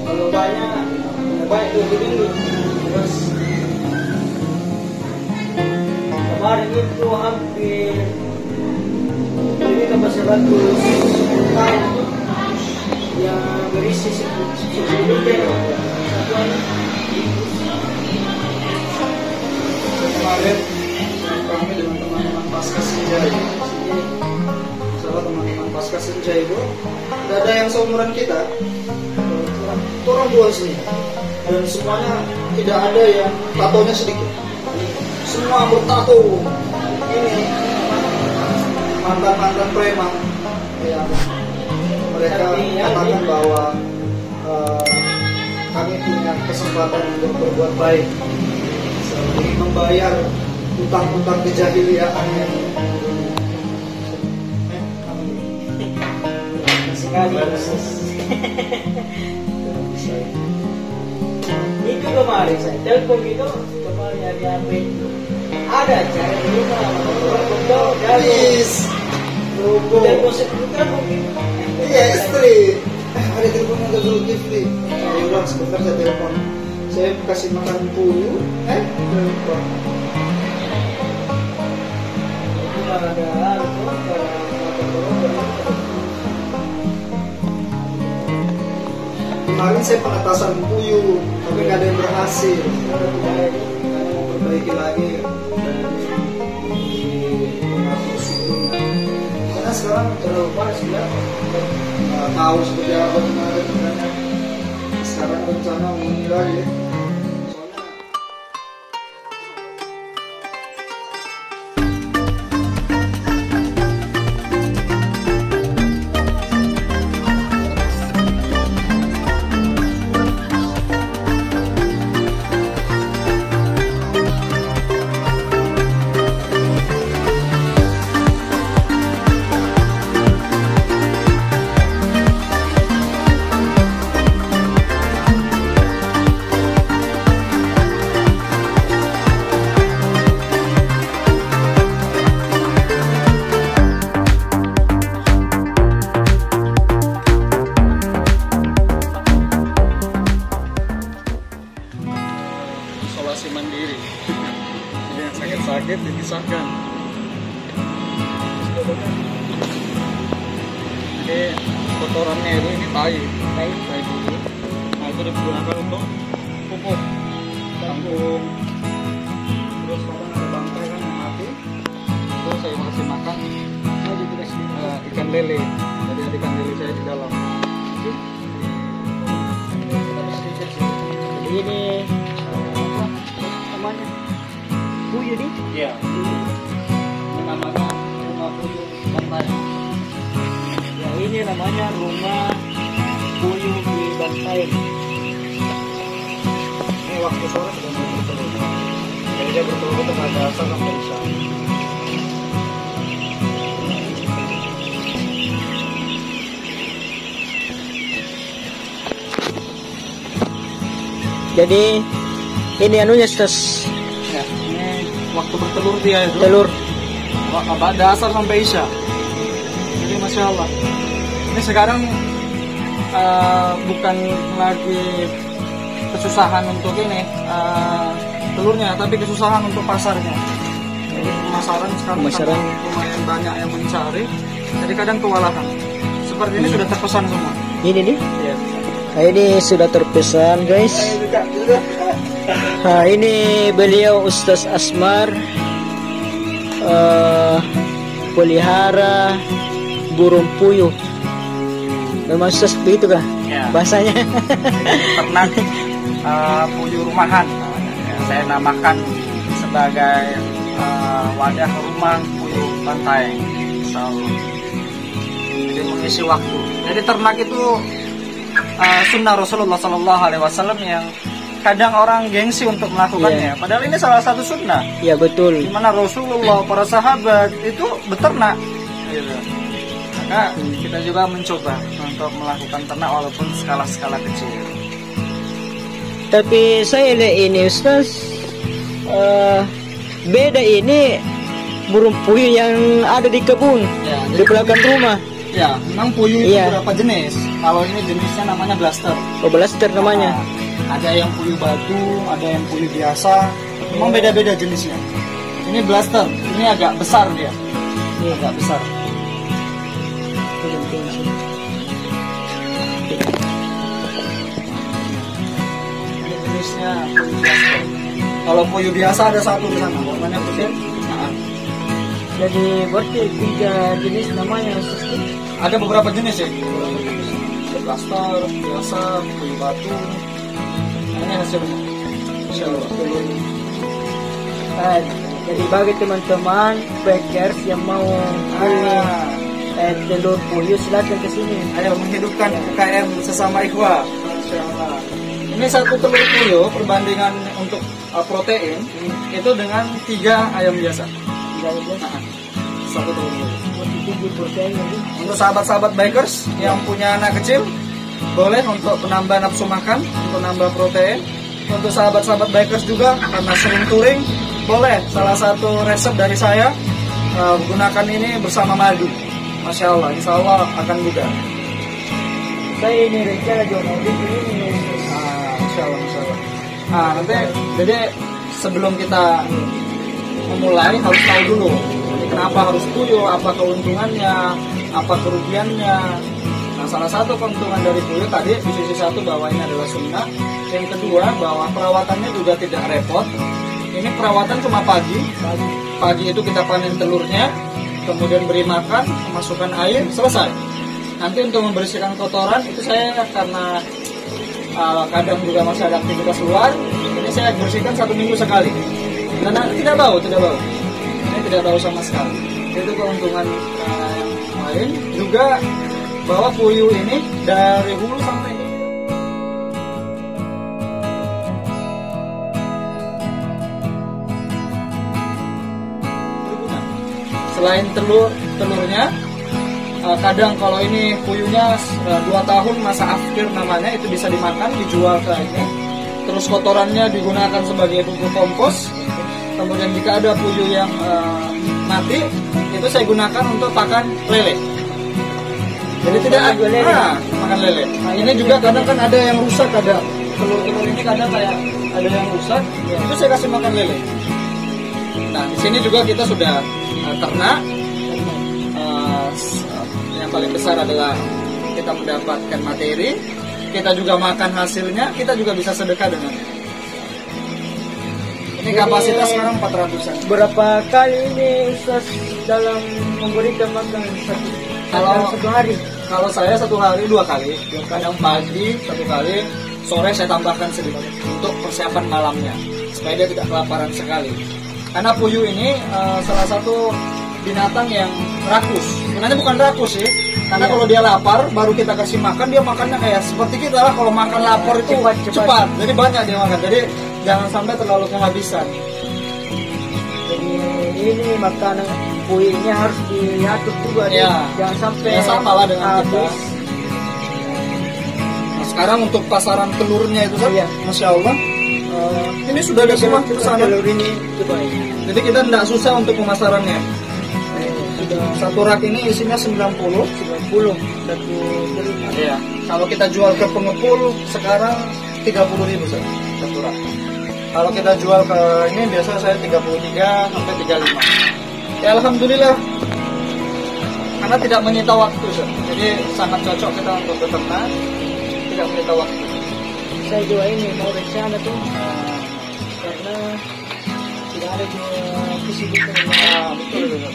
Kalau banyak tuh begini. Terus kemarin itu hampir ini tambah 100 tahun yang berisi 10 liter satuan. Kemarin kami dengan teman-teman Pasca Senja, salah teman-teman Pasca Senja itu tidak ada yang seumuran kita, orang tua sini, dan semuanya tidak ada yang tatonya sedikit, semua bertato. Ini mantan preman yang mereka katakan bahwa kami punya kesempatan untuk berbuat baik, membayar utang-utang kejahiliaan yang sekali. Itu kemarin saya telepon gitu, kemarin dari HP itu ada cara di rumah, betul habis. Telepon seputar mungkin. Iya istri. Ada telepon yang dulu Kifli. Ya udah sebentar saya telepon. Saya kasih makan puyuh. Telepon. Kemarin saya pengetasan puyuh, tapi nggak ada yang berhasil. Saya mau perbaiki lagi mengatur suhunya. Karena sekarang terlalu panas ya. Nggak tahu seperti apa kemarin. Sekarang rencana mau ini lagi. Isolasi mandiri, jadi yang sakit-sakit dipisahkan. Jadi kotorannya itu ini tai dulu. Nah itu digunakan untuk pupuk, kangkung. Terus kadang ada bangkai kan yang mati, terus saya masih makan. Saya juga kasih ikan lele, jadi ada ikan lele saya di dalam. Jadi ini namanya puyuh nih? Iya. Ini namanya rumah puyuh Bantai. Yang ini namanya rumah puyuh di Bantai. Ini waktu sore sudah mulai bertelur. Jadi dia bertelur itu pada asal sampai isya. Jadi ini anunya Stas. Ya, ini waktu bertelur dia itu. Telur. Pada asar sampai isya. Jadi masya Allah. Ini sekarang bukan lagi kesusahan untuk ini telurnya, tapi kesusahan untuk pasarnya. Jadi pemasaran sekarang lumayan banyak yang mencari. Jadi kadang kewalahan. Seperti ini sudah terpesan semua. Ini nih. Ya. Nah, ini sudah terpesan guys. Nah, ini beliau Ustaz Asmar pelihara burung puyuh. Memang Ustaz begitu kah? Ya. Bahasanya? Ternak puyuh rumahan. Saya namakan sebagai wadah rumah puyuh Bantai. Jadi mengisi waktu. Jadi ternak itu sunnah Rasulullah SAW yang kadang orang gengsi untuk melakukannya. Yeah. Padahal ini salah satu sunnah. Iya betul. Di mana Rasulullah, para sahabat itu beternak. Gitu. Maka kita juga mencoba untuk melakukan ternak walaupun skala-skala kecil. Tapi saya lihat ini Ustaz, beda ini burung puyuh yang ada di kebun, Ya, di belakang rumah. Ya, memang puyuh itu Iya. beberapa jenis. Kalau ini jenisnya namanya blaster. Oh, blaster namanya. Nah, ada yang puyuh batu, ada yang puyuh biasa. Memang beda-beda jenisnya. Ini blaster, ini agak besar dia. Ini agak besar. Ini jenisnya puyuh blaster. Kalau puyuh biasa ada satu di sana, warnanya putih. Nah, Jadi berarti 3 jenis namanya. ada beberapa jenis ya. Ada blaster, biasa, puyuh batu. Ini hasilnya. Insya Allah. Jadi bagi teman-teman bakers yang mau beli telur puyuh, silakan ke sini. Ayo menghidupkan UKM sesama ikhwah. Masya Allah. Ini satu telur puyuh perbandingan untuk protein itu dengan 3 ayam biasa. Nah, satu telur puyuh. Tinggi proteinnya. Untuk sahabat-sahabat bikers yang punya anak kecil, boleh untuk penambah nafsu makan, untuk nambah protein. Untuk sahabat-sahabat bikers juga karena sering touring, boleh salah satu resep dari saya gunakan ini bersama madu. Masya Allah, insya Allah akan mudah. Saya ini rencana jual mobil ini. Insya Allah, insya Allah. Nah, nanti jadi sebelum kita memulai harus tahu dulu ini kenapa harus puyuh, apa keuntungannya, apa kerugiannya. Nah, salah satu keuntungan dari puyuh tadi di sisi satu bahwa ini adalah sunnah, yang kedua bahwa perawatannya juga tidak repot. Ini perawatan cuma pagi itu kita panen telurnya, kemudian beri makan, masukkan air, selesai. Nanti untuk membersihkan kotoran itu saya karena kadang juga masih ada aktivitas luar, ini saya bersihkan 1 minggu sekali. Karena tidak bau. Ini tidak bau sama sekali. Itu keuntungan yang lain. Juga bahwa puyuh ini dari hulu sampai selain telurnya, kadang kalau ini puyuhnya 2 tahun masa akhir namanya, itu bisa dimakan, dijual ke ini. Terus kotorannya digunakan sebagai pupuk kompos. Kemudian jika ada puyuh yang mati, itu saya gunakan untuk pakan lele. Jadi tidak ada makan lele. Nah, ini juga kadang kan ada yang rusak, ada telur-telur ini kadang kayak ada yang rusak, itu saya kasih makan lele. Nah, di sini juga kita sudah ternak. Yang paling besar adalah kita mendapatkan materi, kita juga makan hasilnya, kita juga bisa sedekah dengannya. Ini kapasitas sekarang 400-an. Berapa kali ini Ustaz dalam memberikan makan satu hari? Kalau saya 1 hari 2 kali, kadang pagi 1 kali, sore saya tambahkan sedikit untuk persiapan malamnya supaya dia tidak kelaparan sekali. Karena puyuh ini salah satu binatang yang rakus. Sebenarnya bukan rakus sih, karena kalau dia lapar baru kita kasih makan, dia makannya kayak seperti kita lah. Kalau makan lapar itu cepat. Jadi banyak dia makan. Jadi jangan sampai terlalu kehabisan. Jadi ini makanan puyuhnya harus diatur juga, Ya. jangan sampai Ya, sama lah dengan kita. habis. Nah, sekarang untuk pasaran telurnya itu kan, Iya. Masya Allah, ini sudah ada semua di sana. Telur ini coba ini. Jadi kita tidak susah untuk pemasarannya. Satu rak ini isinya 90. 90 satu telur. Iya. Kalau kita jual ke pengepul sekarang 30.000 satu rak. Kalau kita jual ke ini biasa saya 33 sampai 35. Ya alhamdulillah. Karena tidak menyita waktu, Sir. Jadi sangat cocok kita untuk beternak, tidak menyita waktu. Saya juga ini mau rencana tuh karena tidak ada kesibukan. Betul.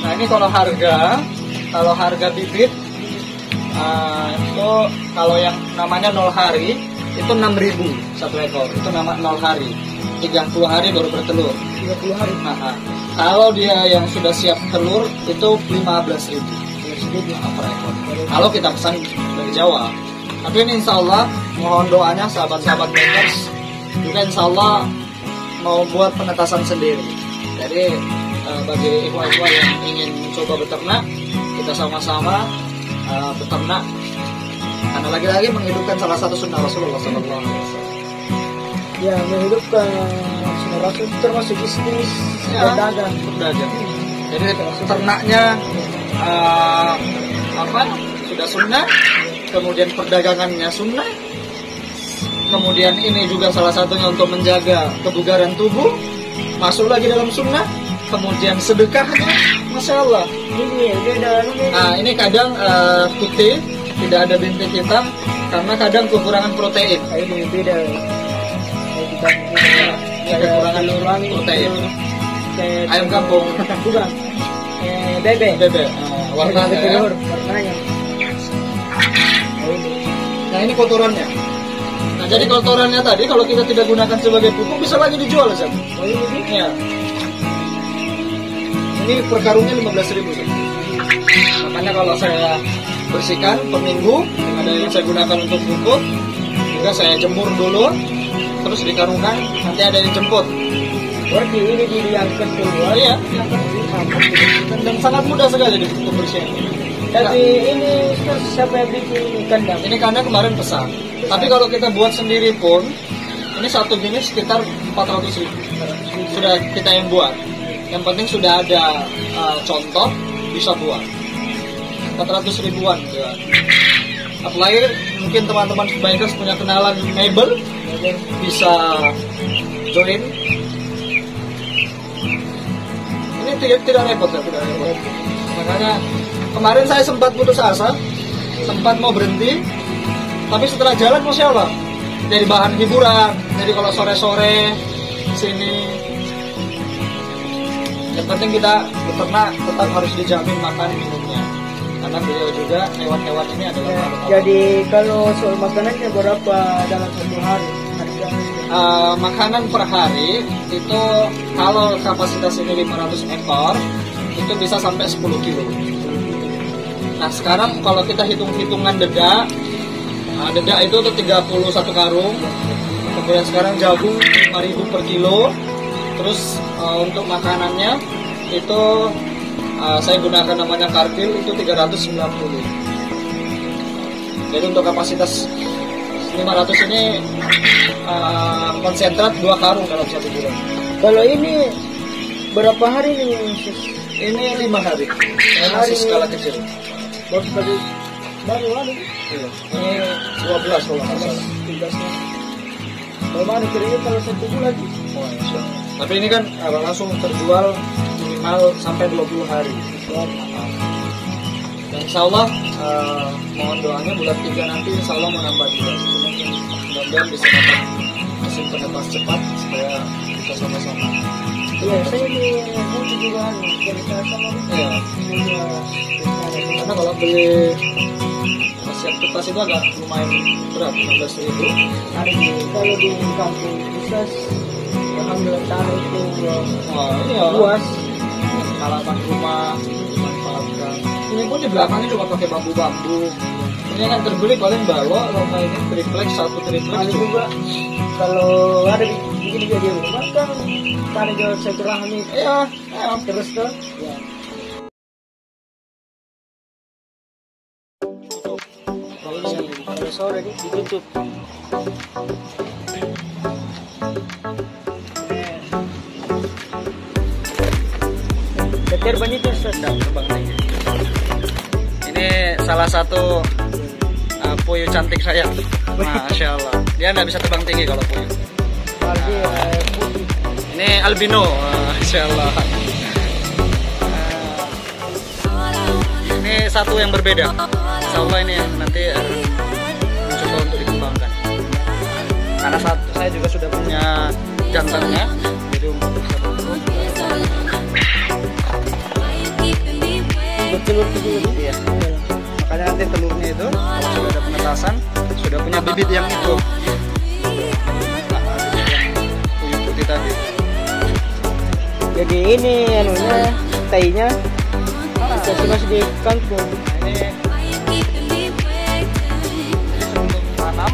Nah ini kalau harga bibit itu kalau yang namanya 0 hari itu 6.000 satu ekor, itu nama 0 hari, 30 hari baru bertelur. 30 hari. Kalau dia yang sudah siap telur itu 15.000 per ekor. Kalau kita pesan dari Jawa. Tapi ini insya Allah mohon doanya sahabat-sahabat bakers juga insya Allah mau buat penetasan sendiri. Jadi bagi ikhwah-ikhwah yang ingin mencoba beternak, kita sama-sama beternak. Karena lagi-lagi menghidupkan salah satu sunnah Rasulullah SAW. Ya, menghidupkan sunnah Rasul termasuk bisnis berdagang. Jadi ternaknya apa? Sudah sunnah. Kemudian perdagangannya sunnah. Kemudian ini juga salah satunya untuk menjaga kebugaran tubuh, masuk lagi dalam sunnah. Kemudian sedekahnya, masya Allah. Ini beda. Nah, ini kadang putih, tidak ada bintik hitam, karena kadang kekurangan protein. Ini beda. Ini kekurangan protein. Ayam kampung, Bukan. Bebek. bebek, warnanya. Ya. Warnanya. Nah, ini kotorannya. Nah, jadi kotorannya tadi kalau kita tidak gunakan sebagai pupuk bisa lagi dijual, Zat. Oh ini Iya. Ini per karungnya 15.000. Makanya kalau saya bersihkan per minggu, ada yang saya gunakan untuk pupuk, juga saya jemur dulu, terus dikarungkan, nanti ada yang jemput. berarti ini diangkat keluar. Iya, dan sangat mudah sekali untuk bersihkan. Tapi ini siapa yang bikin kandang? Ini kandang kemarin pesan. Tapi kalau kita buat sendiri pun, ini satu gini sekitar 400.000. Sudah kita yang buat. Yang penting sudah ada contoh, bisa buat. 400 ribuan. Ya. Apalagi mungkin teman-teman bikers punya kenalan mebel, bisa join. Ini tidak repot ya, tidak repot. Makanya kemarin saya sempat putus asa, sempat mau berhenti, tapi setelah jalan masya Allah, jadi bahan hiburan. Jadi kalau sore-sore sini, yang penting kita beternak tetap harus dijamin makan minumnya, karena beliau juga hewan-hewan ini adalah makhluk. Jadi kalau soal makanannya berapa dalam satu hari? Makanan per hari itu kalau kapasitas ini 500 ekor itu bisa sampai 10 kilo. Nah sekarang kalau kita hitung-hitungan dedak, dedak itu 31 karung. Kemudian sekarang jagung 5.000 per kilo. Terus untuk makanannya itu saya gunakan namanya karpil, itu 390. Jadi untuk kapasitas 500 ini konsentrat 2 karung dalam 1 bulan. Kalau ini berapa hari ini? Ini 5 hari. Ini masih skala kecil. Baru sekali baru hari. Iya. Ini 12 kalau nggak salah. 13. Bagaimana kira-kira kalau 1 bulan? Oh, insya Allah. Tapi ini kan langsung terjual minimal sampai 20 hari. Dan insya Allah mohon doanya bulan 3 nanti insya Allah menambah juga. Mudah-mudahan bisa dapat musim penetas cepat supaya kita sama-sama. Iya, saya ini mau juga kita sama. Iya. Karena kalau beli siap kertas itu agak lumayan berat, 15.000. Kalau di kampung bisa alhamdulillah tanah itu Ini ya. luas. Halaman rumah dimanfaatkan. Ini pun di belakangnya juga pakai bambu-bambu. Ini kan terbeli paling balok, rumah ini triplek, 1 triplek Ada juga kalau ada bikin jadi rumah kan tanah jauh segerahan itu. ya, Terus kan? Ya. Kalau sore ditutup. Beter banyak tuh sedang terbang tinggi. Ini salah satu puyuh cantik saya. Masya Allah. Dia nggak bisa terbang tinggi kalau puyuh. putih. Ini albino. Masya Allah. Ini satu yang berbeda. Insya Allah ini yang nanti mencoba untuk dikembangkan. Karena saya juga sudah punya jantannya, jadi untuk bisa bertelur. Bertelur juga. Iya. Makanya nanti telurnya itu kalau sudah ada penetasan, sudah punya bibit yang itu. Puyuh putih tadi. Jadi ini anunya, tainya masih di kangkung. Nah, ini sebelum tanam.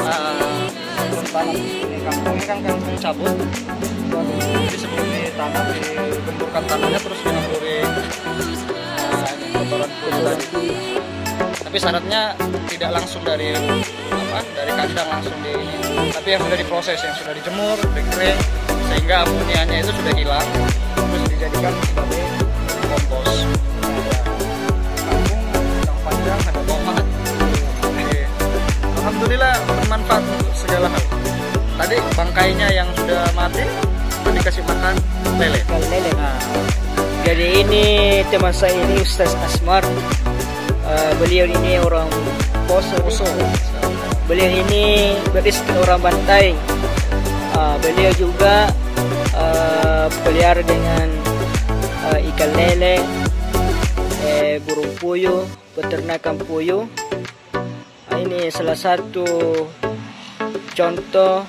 Sebelum tanam ini kangkung kan kangkung cabut. Jadi sebelum ditanam digemburkan tanahnya terus dihamburin kotoran puyuh tadi. Tapi syaratnya tidak langsung dari kandang langsung di ini, tapi yang sudah diproses, yang sudah dijemur, dikering, sehingga amonianya itu sudah hilang, terus dijadikan sebagai kompos. udang, ada tomat. Oke. Alhamdulillah bermanfaat untuk segala hal. Tadi bangkainya yang sudah mati itu dikasih makan lele. Ikan lele. Nah, Jadi ini teman saya ini Ustaz Asmar. Beliau ini orang Poso. Beliau ini beristri orang Bantai. Beliau juga pelihara dengan ikan lele, burung puyuh, peternakan puyuh. Ini salah satu contoh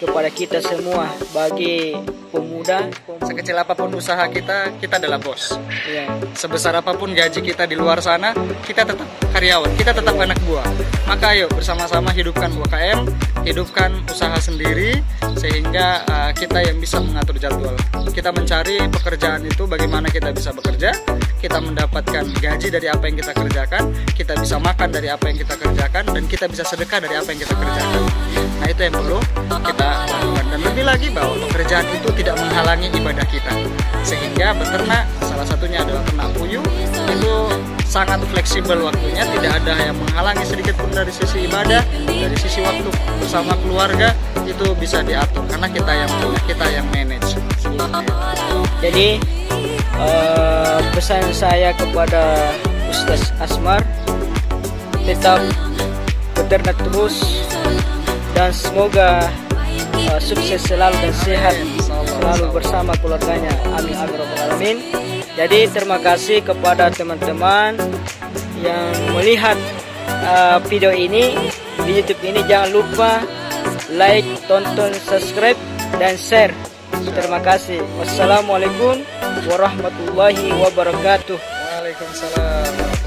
kepada kita semua bagi pemuda. sekecil apapun usaha kita, kita adalah bos. Ya, Sebesar apapun gaji kita di luar sana, kita tetap karyawan, kita tetap anak buah. Maka ayo bersama-sama hidupkan UKM, hidupkan usaha sendiri, sehingga kita yang bisa mengatur jadwal. Kita mencari pekerjaan itu bagaimana kita bisa bekerja, kita mendapatkan gaji dari apa yang kita kerjakan, kita bisa makan dari apa yang kita kerjakan, dan kita bisa sedekah dari apa yang kita kerjakan. Nah, itu yang perlu kita lakukan. Dan lebih lagi bahwa pekerjaan itu tidak menghalangi ibadah kita. Sehingga beternak, salah satunya adalah ternak puyuh, itu sangat fleksibel waktunya, tidak ada yang menghalangi sedikit pun dari sisi ibadah, dari sisi waktu bersama keluarga, itu bisa diatur karena kita yang punya, kita yang manage. jadi pesan saya kepada Ustaz Asmar, tetap beternak terus dan semoga sukses selalu dan sehat selalu bersama keluarganya. Amin amin robbal alamin. Jadi terima kasih kepada teman-teman yang melihat video ini di YouTube ini. Jangan lupa like, tonton, subscribe, dan share. Terima kasih. Wassalamualaikum warahmatullahi wabarakatuh. Waalaikumsalam.